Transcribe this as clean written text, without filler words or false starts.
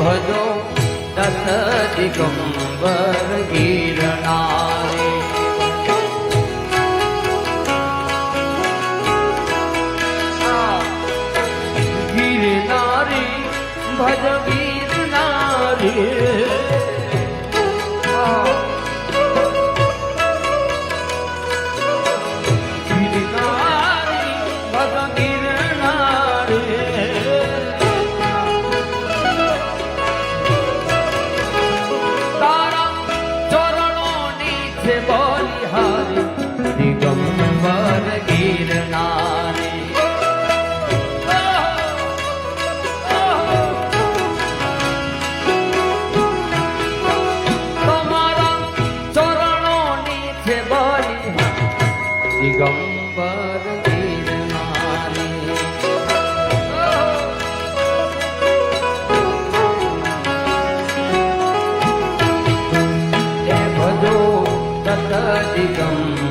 ભજો દત્ત દિગંબર ગિરનારે ગિરનારી ભજ ગિરનારી દિગંબર ગિરનારી તમારા ચરણોની છે બલિહારી દિગંબર ગિરનારી ભજો દત્ત દિગંબર